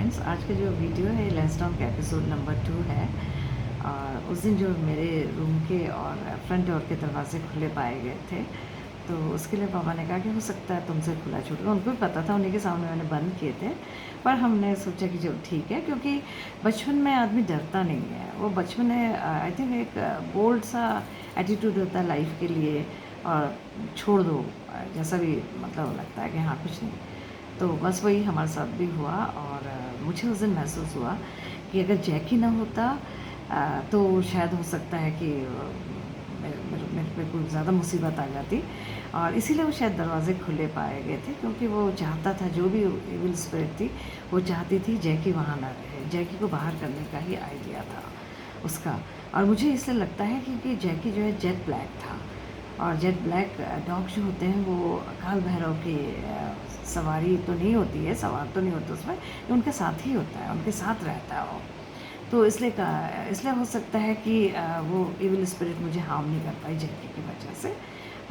Friends, आज का जो वीडियो है लेंसडाउन का एपिसोड नंबर 2 है। और उस दिन जो मेरे रूम के और फ्रंट डोर के दरवाजे खुले पाए गए थे, तो उसके लिए पापा ने कहा कि हो सकता है तुमसे खुला छूट गया। उनको भी पता था, उन्हीं के सामने मैंने बंद किए थे, पर हमने सोचा कि चलो ठीक है, क्योंकि बचपन में आदमी डरता नहीं है। वो बचपन में आई थिंक एक बोल्ड सा एटीट्यूड होता है लाइफ के लिए, और छोड़ दो जैसा भी मतलब लगता है कि हाँ कुछ नहीं। तो बस वही हमारे साथ भी हुआ। और मुझे उस दिन महसूस हुआ कि अगर जैकी ना होता तो शायद हो सकता है कि मेरे पे कोई ज़्यादा मुसीबत आ जाती। और इसीलिए वो शायद दरवाज़े खुले पाए गए थे, क्योंकि वो चाहता था, जो भी इविल स्पिरिट थी वो चाहती थी जैकी वहाँ ना रहे। जैकी को बाहर करने का ही आइडिया था उसका। और मुझे इसलिए लगता है क्योंकि जैकी जो है जेट ब्लैक था, और जेट ब्लैक डॉग जो होते हैं वो काल भैरव की सवारी तो नहीं होती है, सवार तो नहीं होता उसमें, ये उनके साथ ही होता है, उनके साथ रहता है वो। तो इसलिए हो सकता है कि वो इविल स्पिरिट मुझे हार्म नहीं कर पाई जैकी की वजह से।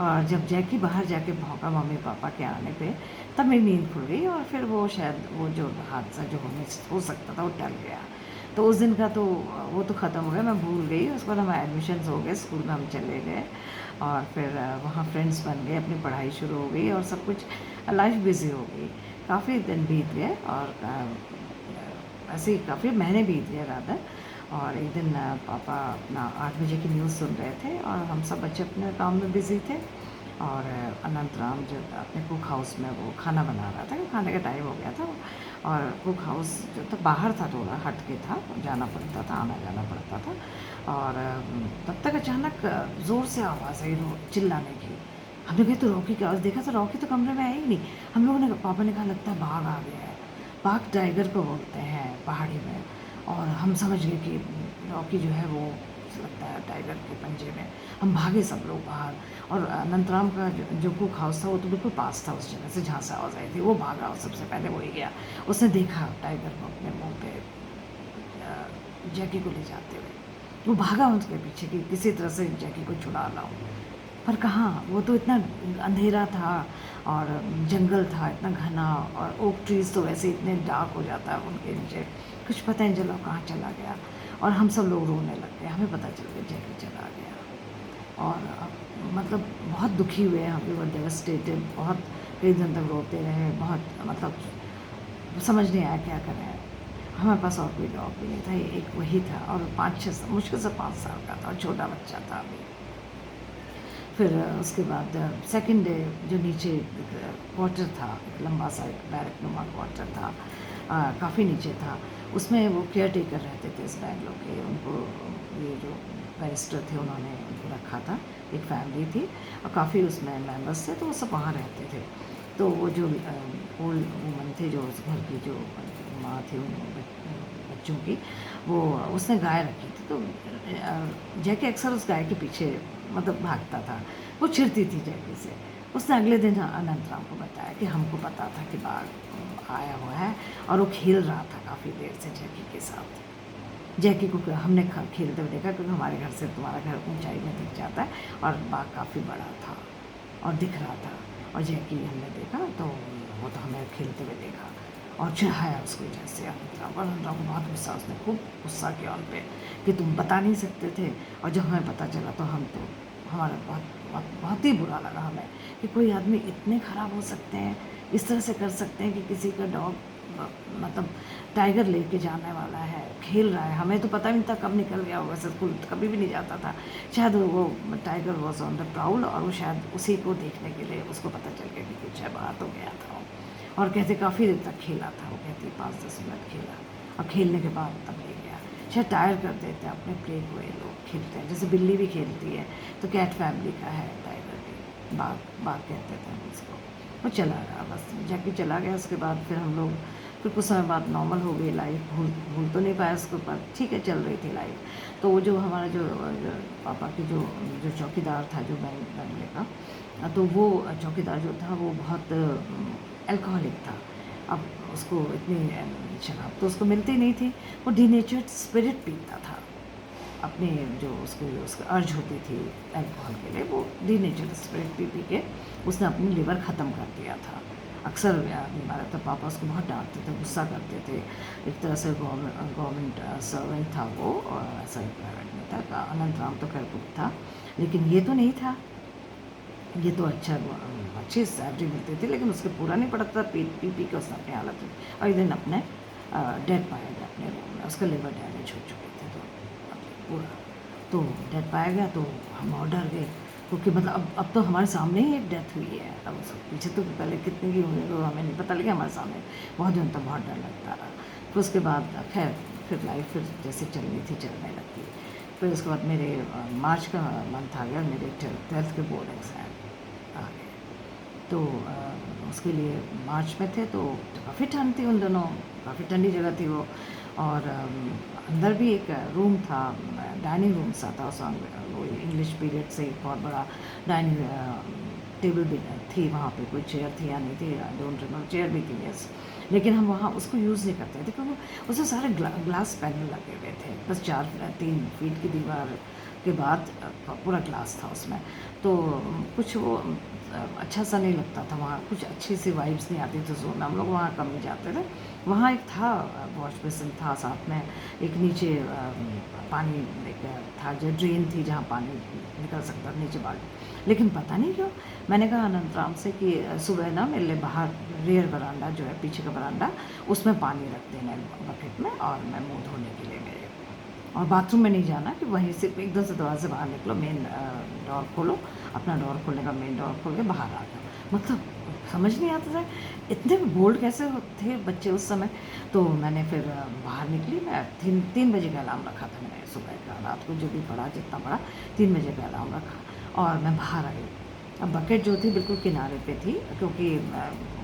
और जब जैकी बाहर जाके भौंका मम्मी पापा के आने पे, तब मेरी नींद खुल गई, और फिर वो शायद वो जो हादसा जो हो सकता था वो टल गया। तो उस दिन का तो वो तो ख़त्म हो गया, मैं भूल गई। उसके बाद हमारे एडमिशन्स हो गए, स्कूल में हम चले गए, और फिर वहाँ फ्रेंड्स बन गए, अपनी पढ़ाई शुरू हो गई, और सब कुछ लाइफ बिज़ी हो गई। काफ़ी दिन बीत गए, और ऐसे ही काफ़ी महीने बीत गए रादर। और एक दिन पापा अपना 8 बजे की न्यूज़ सुन रहे थे, और हम सब बच्चे अपने काम में बिज़ी थे। और अनंत राम जो अपने कुक हाउस में वो खाना बना रहा था, कि खाने का टाइम हो गया था। और कुक हाउस जो था बाहर था, थोड़ा हट के था, जाना पड़ता था, आना जाना पड़ता था। और तब तक अचानक ज़ोर से आवाज़ आई चिल्लाने की। हमने कहा तो रॉकी की आवाज़, देखा तो रॉकी तो कमरे में है ही नहीं। हम लोगों ने, पापा ने कहा लगता है बाघ आ गया है। बाघ टाइगर को बोलते हैं पहाड़ी में। और हम समझ गए कि रॉकी जो है वो लगता है टाइगर के पंजे में। हम भागे सब लोग बाहर। और अनंतराम का जो कुक हाउस था वो तो बिल्कुल पास था उस जगह से जहाँ से आवाज़ आई थी। वो भागा, और सबसे पहले वही गया। उसने देखा टाइगर को अपने मुंह पे जैकी को ले जाते हुए। वो भागा उसके पीछे कि किसी तरह से जैकी को छुड़ा लाऊं, पर कहाँ, वो तो इतना अंधेरा था, और जंगल था इतना घना, और ओक ट्रीज़ तो वैसे इतने डार्क हो जाता है उनके नीचे, कुछ पता नहीं चला कहाँ चला गया। और हम सब लोग रोने लग गए, हमें पता चल गया जैकी चला गया। और मतलब बहुत दुखी हुए हम, वी वर डेवस्टेटेड। बहुत कई दिन तक रोते रहे, बहुत मतलब समझ नहीं आया क्या करें। हमारे पास और कोई डॉग भी नहीं था, ये एक वही था, और 5-6 मुश्किल से 5 साल का था, और छोटा बच्चा था अभी। फिर उसके बाद सेकंड डे जो नीचे क्वार्टर था, एक लंबा सा एक बैरक नुमा क्वार्टर था, काफ़ी नीचे था। उसमें वो केयर टेकर रहते थे इस बैंगलोर के। उनको ये जो बैरिस्टर थे उन्होंने उनको रखा था, एक फैमिली थी, और काफ़ी उसमें मेंबर्स थे, तो वो सब वहाँ रहते थे। तो वो जो ओल्ड वूमन थे, जो उस घर की जो माँ थी उन बच्चों की, वो उसने गाय रखी थी। तो जैकी अक्सर उस गाय के पीछे मतलब भागता था, वो चिढ़ती थी जैकी से। उसने अगले दिन अनंतराम को बताया कि हमको पता था कि बाघ आया हुआ है, और वो खेल रहा था काफ़ी देर से जैकी के साथ। जैकी को हमने खेलते हुए देखा, क्योंकि हमारे घर से तुम्हारा घर ऊंचाई में दिख जाता है, और बाघ काफ़ी बड़ा था और दिख रहा था। और जैकी हमने देखा तो वो तो हमें खेलते हुए देखा, और चिढ़ाया उसको जैसे अनंतराम को। अनंतराम को बहुत गुस्सा, उसने खूब गुस्सा किया उन पर कि तुम बता नहीं सकते थे। और जब हमें पता चला तो हम तो हमारा बहुत बहुत बहुत ही बुरा लगा हमें, कि कोई आदमी इतने ख़राब हो सकते हैं, इस तरह से कर सकते हैं कि किसी का डॉग मतलब टाइगर लेके जाने वाला है, खेल रहा है। हमें तो पता भी नहीं था कब निकल गया होगा, स्कूल कभी भी नहीं जाता था। शायद वो tiger was on the prowl, और वो शायद उसी को देखने के लिए उसको पता चल गया कि कुछ है, बाहर तो गया था वो। और कहते काफ़ी देर तक खेला था, वो कहती 5-10 मिनट खेला, और खेलने के बाद तब ले गया। शायद टायर कर देते हैं अपने प्ले को, ये लोग खेलते हैं जैसे बिल्ली भी खेलती है। तो कैट फैमिली का है टाइगर भी, बाघ बाघ कहते थे हम उसको। वो चला गया, बस जैकी चला गया। उसके बाद फिर हम लोग, फिर कुछ समय बाद नॉर्मल हो गई लाइफ। भूल भूल तो नहीं पाया उसको, पर ठीक है चल रही थी लाइफ। तो वो जो हमारा जो पापा की जो जो चौकीदार था जो बंगले का, तो वो चौकीदार जो था वो बहुत अल्कोहलिक था। अब उसको इतनी शराब तो उसको मिलती नहीं थी। वो डीनेचर्ड स्पिरिट पीता था, अपने जो उसकी अर्ज होती थी अल्कोहल के लिए, वो डीनेचर्ड स्पिरिट पी पी के उसने अपनी लिवर ख़त्म कर दिया था। अक्सर बीमार रहता। पापा उसको बहुत डाँटते थे, गुस्सा करते थे। एक तरह से गवर्नमेंट सर्वेंट था वो, और ऐसा ही प्राइवेट में था। अनंत राम तो खैर कुक था, लेकिन ये तो नहीं था। ये तो अच्छी सैलरी मिलती थी, लेकिन उसके पूरा नहीं पड़ता था। पी के उसने अपनी हालत में, और एक दिन अपने डेड पाया गया अपने रूम में। उसका लिवर डैमेज हो चुके थे, तो पूरा तो डेड पाया गया। तो हम और डर गए, क्योंकि मतलब अब तो हमारे सामने ही एक डेथ हुई है। अब उस पीछे तो पहले कितने की हुई तो हमें नहीं पता, लेकिन हमारे सामने बहुत दिन तक बहुत डर लगता रहा। फिर उसके बाद खैर फिर लाइफ फिर जैसे चलनी थी चलने लगी। फिर उसके बाद मेरे मार्च का मंथ आ गया, मेरे 12th के बोर्ड एग्ज़ाम आ गए। तो उसके लिए मार्च में थे, तो काफ़ी ठंड थी उन दिनों, काफ़ी ठंडी जगह थी वो। और अंदर भी एक रूम था, डाइनिंग रूम सा था उसमें। वो इंग्लिश पीरियड से एक बहुत बड़ा डाइनिंग टेबल भी थी वहाँ पे। कोई चेयर थी या नहीं थी, आई डोंट रिमेम्बर। चेयर भी थी, यस। लेकिन हम वहाँ उसको यूज़ नहीं करते थे, क्योंकि उसमें सारे ग्लास पैनल लगे हुए थे। बस 3 फीट की दीवार के बाद पूरा ग्लास था उसमें। तो कुछ वो अच्छा सा नहीं लगता था वहाँ, कुछ अच्छी सी वाइब्स नहीं आती थी जोन में। हम लोग वहाँ कम ही जाते थे। वहाँ एक था वॉश बेसिन था साथ में, एक नीचे पानी एक था, जो ड्रेन थी जहाँ पानी निकल सकता था नीचे बाल्टी। लेकिन पता नहीं क्यों मैंने कहा अनंतराम से कि सुबह ना मेरे लिए बाहर रेयर बरामदा जो है पीछे का बरामदा, उसमें पानी रख देना बकेट में, और मैं मुँह धोने के लिए मेरे, और बाथरूम में नहीं जाना, कि वहीं से एकदम से दरवाजे से बाहर निकलो, मेन डोर खोलो, अपना डोर खोलने का मेन डोर खोल के बाहर आ जाओ। मतलब समझ नहीं आता था इतने बोल्ड कैसे थे बच्चे उस समय। तो मैंने फिर बाहर निकली। मैं 3 बजे का अलार्म रखा था मैंने सुबह का, रात को जो भी पढ़ा जितना पढ़ा, 3 बजे का अलार्म रखा, और मैं बाहर आई। अब बकेट जो थी बिल्कुल किनारे पे थी, क्योंकि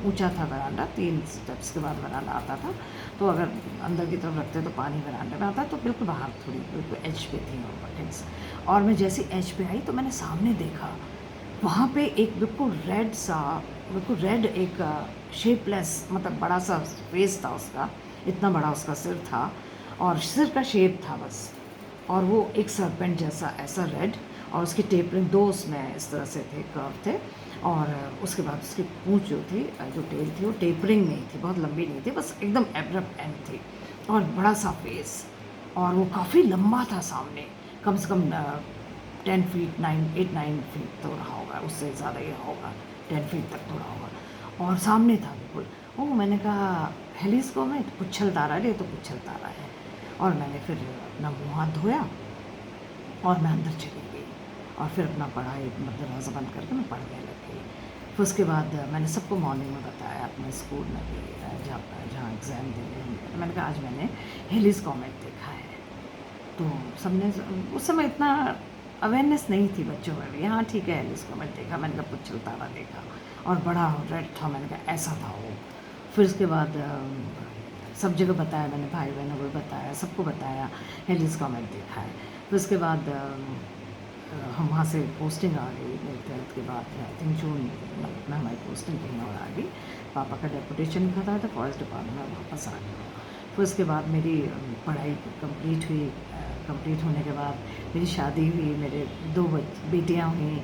ऊंचा था वरांडा, 3 स्टेप्स के बाद वरांडा आता था। तो अगर अंदर की तरफ रखते तो पानी वरांडे में आता, तो बिल्कुल बाहर थोड़ी बिल्कुल एज पे थी वो बकेट्स। और मैं जैसे एज पे आई तो मैंने सामने देखा, वहाँ पे एक बिल्कुल रेड एक शेपलेस, मतलब बड़ा सा फेस था उसका, इतना बड़ा उसका सिर था, और सिर का शेप था बस। और वो एक सरपेंट जैसा ऐसा रेड, और उसकी टेपरिंग 2 उसमें इस तरह से थे, कर्व थे। और उसके बाद उसकी पूँछ जो थी, जो टेल थी, वो टेपरिंग नहीं थी, बहुत लंबी नहीं थी, बस एकदम एब्रप्ट एंड थी, और बड़ा सा फेस। और वो काफ़ी लंबा था सामने, कम से कम 8-9 फीट तो रहा होगा, उससे ज़्यादा ही होगा, 10 फीट तक तो रहा होगा, और सामने था बिल्कुल। ओह, मैंने कहा हेलिस्को में पुच्छल तारा, ये तो पुच्छल तारा है। और मैंने फिर अपना मुँह हाथ धोया, और मैं अंदर चली गई, और फिर अपना पढ़ाई मतलब दरवाज़ा बंद करके मैं पढ़ने लग गई। फिर उसके बाद मैंने सबको मॉर्निंग में बताया अपने स्कूल में भी, जहाँ जहाँ एग्ज़ाम देने होंगे, मैंने कहा आज मैंने हेलिस कॉमेट देखा है। तो सबने, उस समय इतना अवेयरनेस नहीं थी बच्चों में भी, हाँ ठीक है हेलिस कॉमेट देखा। मैंने कहा पुच्छल तारा देखा, और बड़ा रेड था। मैंने कहा ऐसा था वो। फिर उसके बाद सब जगह बताया मैंने, भाई बहनों को बताया, सबको बताया हेलिस कॉमेट देखा है। फिर उसके बाद हम वहाँ से पोस्टिंग आ गई मेरे 12th के बाद, आई थिंक जून में हमारी पोस्टिंग कहीं और आ गई। पापा का डेपुटेशन लिखा था, तो फॉरेस्ट डिपार्टमेंट में वापस आ गई। फिर उसके बाद मेरी पढ़ाई कंप्लीट हुई। कंप्लीट होने के बाद मेरी शादी हुई, मेरे 2 बेटियाँ हुई,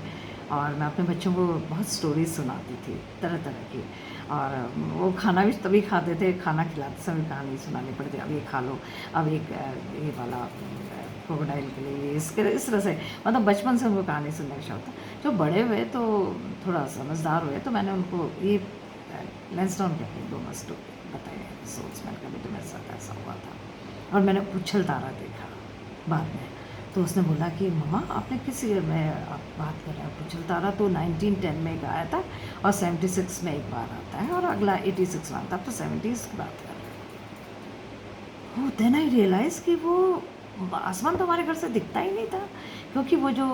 और मैं अपने बच्चों को बहुत स्टोरीज सुनाती थी तरह तरह की। और वो खाना भी तभी खाते थे, खाना खिलाते समय कहानी सुनानी पड़ती, अब ये खा लो, अब एक ये वाला क्रोकोडाइल के लिए इस तरह से, मतलब बचपन से उनको कहानी सुनने का शौक था। जो बड़े हुए तो थोड़ा समझदार हुए, तो मैंने उनको ये लेंसडाउन करके 2 मस्त बताए एपिसोड्स। मैंने कभी तो मेरे साथ ऐसा हुआ था, और मैंने उछल तारा देखा बाद में। तो उसने बोला कि मम्मा आपने किस ईयर में आप बात कर रहे हैं, उछल तारा तो 1910 में एक आया था, और 76 में एक बार आता है, और अगला 86 में आता है, तो 70s की बात कर रहे हैं। वो देन आई रियलाइज़ कि वो आसमान तो हमारे घर से दिखता ही नहीं था, क्योंकि वो जो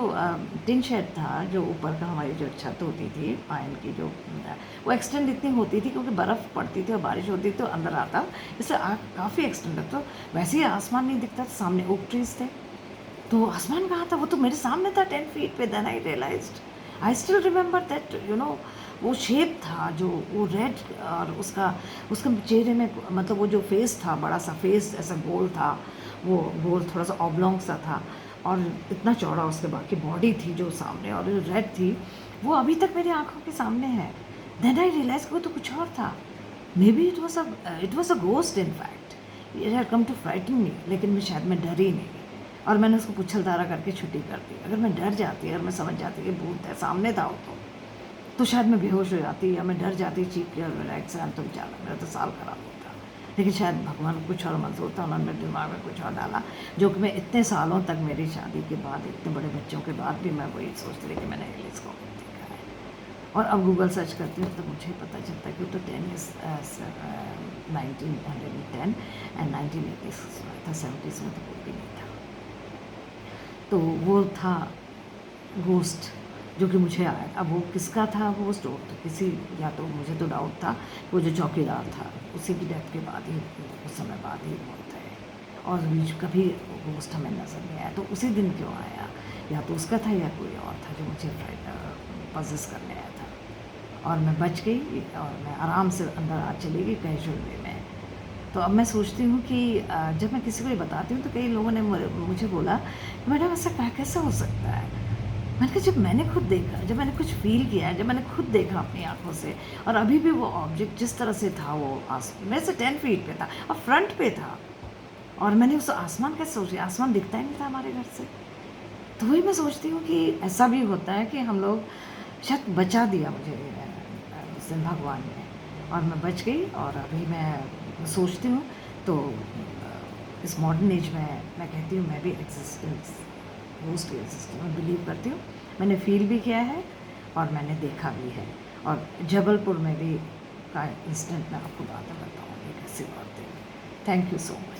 टिन शेड था, जो ऊपर का हमारी जो छत होती थी आयन की, जो वो एक्सटेंड इतनी होती थी, क्योंकि बर्फ़ पड़ती थी और बारिश होती थी तो अंदर आता, इससे आग काफ़ी एक्सटेंड है। तो वैसे ही आसमान नहीं दिखता था, सामने ओक ट्रीज थे, तो आसमान कहाँ था, वो तो मेरे सामने था 10 फीट पे। Then I realised, I still remember that वो शेप था, जो वो रेड, और उसका उसके चेहरे में, मतलब वो जो फेस था, बड़ा सा फेस ऐसा गोल था, वो गोल थोड़ा सा ऑब्लॉन्ग सा था, और इतना चौड़ा उसके बाकी बॉडी थी जो सामने, और जो रेड थी वो अभी तक मेरी आंखों के सामने है। देन आई रियलाइज वो तो कुछ और था। Maybe it was a ghost in fact, it had come to frighten me, लेकिन मैं डरी नहीं और मैंने उसको पुछलदारा करके छुट्टी कर दी। अगर मैं डर जाती, अगर मैं समझ जाती कि भूत है सामने था वो तो शायद मैं बेहोश हो जाती या मैं डर जाती, चीख के एग्जाम तो बेचारा मेरा तो साल खराब होता। लेकिन शायद भगवान को कुछ और मंजूर था, उन्होंने मेरे दिमाग में कुछ और डाला, जो कि मैं इतने सालों तक, मेरी शादी के बाद, इतने बड़े बच्चों के बाद भी मैं वही सोचती रही कि मैंने एलिस को देखा है। और अब गूगल सर्च करती हूँ तो मुझे पता चलता है कि वो तो 1910 एंड 1980 में था, 70s में तो कोई भी नहीं था। तो वो था घोस्ट जो कि मुझे आया। अब वो किसका था घोस्ट, वो तो किसी, या तो मुझे तो डाउट था वो जो चौकीदार था उसी की डेथ के बाद ही, कुछ समय बाद ही मौत है, और बीच कभी वो घोस्ट हमें नज़र नहीं आया। तो उसी दिन क्यों आया, या तो उसका था या कोई और था जो मुझे पजेस करने आया था। और मैं बच गई और मैं आराम से अंदर आ चली गई कैजुअल वे में। तो अब मैं सोचती हूँ कि जब मैं किसी को ये बताती हूँ तो कई लोगों ने मुझे बोला, मैडम ऐसा कैसे हो सकता है। मैंने कहा जब मैंने खुद देखा, जब मैंने कुछ फ़ील किया, जब मैंने खुद देखा अपनी आँखों से, और अभी भी वो ऑब्जेक्ट जिस तरह से था, वो मेरे से 10 फीट पे था और फ्रंट पे था, और मैंने उस आसमान कैसे सोचा, आसमान दिखता ही नहीं था हमारे घर से। तो वही मैं सोचती हूँ कि ऐसा भी होता है कि हम लोग, शायद बचा दिया मुझे उस दिन भगवान ने, और मैं बच गई। और अभी मैं सोचती हूँ तो इस मॉडर्न एज में मैं कहती हूँ मैं भी एग्जिस्टेंस, घोस्ट की एग्जिस्टेंस में बिलीव करती हूँ। मैंने फील भी किया है और मैंने देखा भी है। और जबलपुर में भी का इंसिडेंट मैं आपको बात बताऊँगी कैसे बात है। Thank you so much.